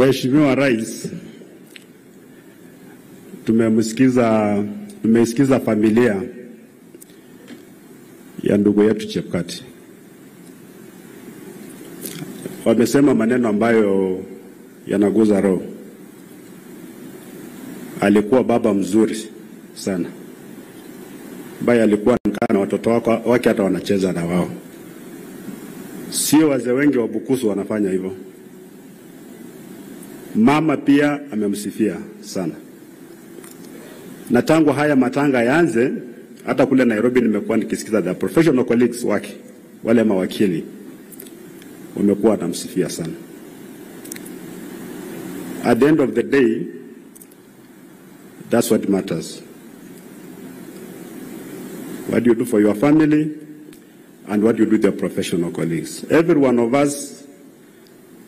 Mheshimiwa Rais, tumeisikiza familia ya ndugu yetu Chebukati. Wamesema maneno ambayo yanaguza roho. Alikuwa baba mzuri sana, ambaye alikuwa anakaa na watoto wake hata wanacheza na wao. Sio wazee wengi wa Bukusu wanafanya hivyo. Mama pia amemsifia sana. Na tangu haya matanga yaanze, hata kule Nairobi nimekuwa nikisikiza the professional colleagues wake, wale mawakili wamekuwa wanamsifia sana. At the end of the day, that's what matters. What you do for your family and what you do with your professional colleagues. Every one of us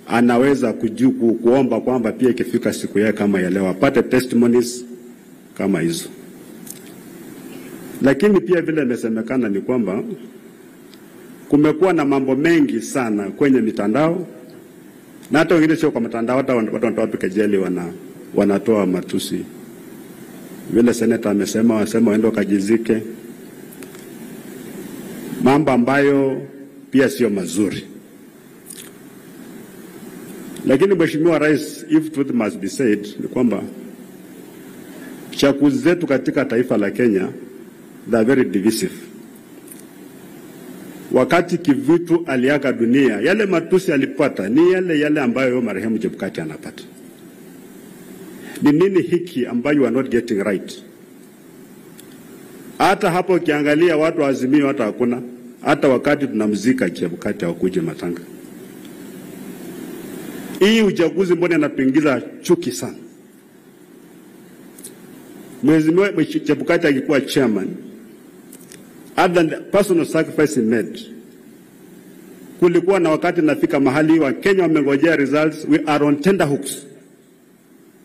anaweza kuomba kwamba pia ikifika siku yake kama ya leo apate testimonies kama hizo. Lakini pia vile imesemekana ni kwamba kumekuwa na mambo mengi sana kwenye mitandao, na hata wengine sio kwa mitandao, hata watu wanatoa kejeli, wanatoa matusi. Vile seneta amesema waende kajizike, mambo ambayo pia sio mazuri. Lakini Mheshimiwa Rais, if truth must be said, ni kwamba chaguzi zetu katika taifa la Kenya, they are very divisive. Wakati Kivutu aliaga dunia, yale matusi alipata ni yale ambayo marehemu Chebukati anapata. Ni nini hiki ambayo you are not getting right? Hata hapo ukiangalia watu wa Azimio hata hakuna. Hata wakati tunamzika Chebukati hawakuje matanga. Hii uchaguzi mbona inatuingiza chuki sana? Mheshimiwa Chebukati alikuwa chairman, other than the personal sacrifice he made, kulikuwa na wakati nafika mahali wa Kenya wamengojea results, we are on tender hooks.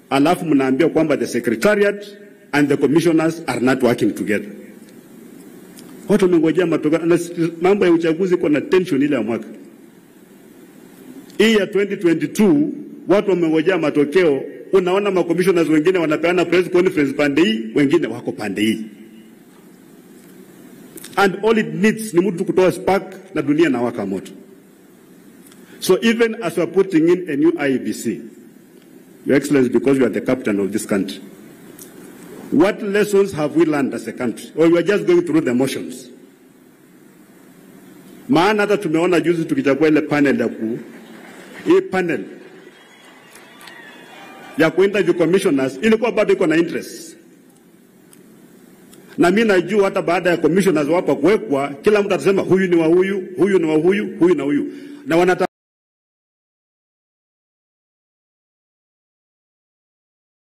Alafu mnaambia kwamba the secretariat and the commissioners are not working together. Watu wamengojea matokeo, na mambo ya uchaguzi kuna tension ile ya mwaka. Hii ya 2022 watu wamengojea matokeo, unaona ma commissioners wengine wanapeana press conference pande hii, wengine wako pande hii. And all it needs ni mtu kutoa spark na dunia na waka moto. So even as we are putting in a new IEBC, Your Excellency, because you are the captain of this country, what lessons have we learned as a country? Or we are just going through the motions? Maana hata tumeona juzi tukichagua ile panel hii panel ya kuinterview commissioners ilikuwa bado iko na interest. Na mimi najua hata baada ya commissioners wapa kuwekwa, kila mtu atasema huyu ni wa huyu, huyu ni wa huyu, huyu na huyu. Na